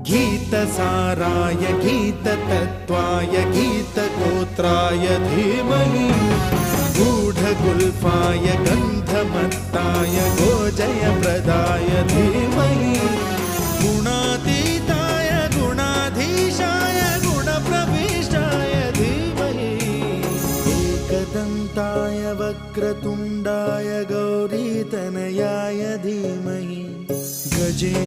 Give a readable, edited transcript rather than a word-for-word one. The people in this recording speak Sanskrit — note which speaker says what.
Speaker 1: गीतसाराय गीततत्त्वाय गीतगोत्राय धीमहि गूढगुल्फाय गन्धमत्ताय गोजयप्रदाय धीमहि गुणातीताय गुणाधीशाय गुणप्रविष्टाय धीमहि एकदन्ताय वक्रतुण्डाय गौरीतनयाय धीमहि गजे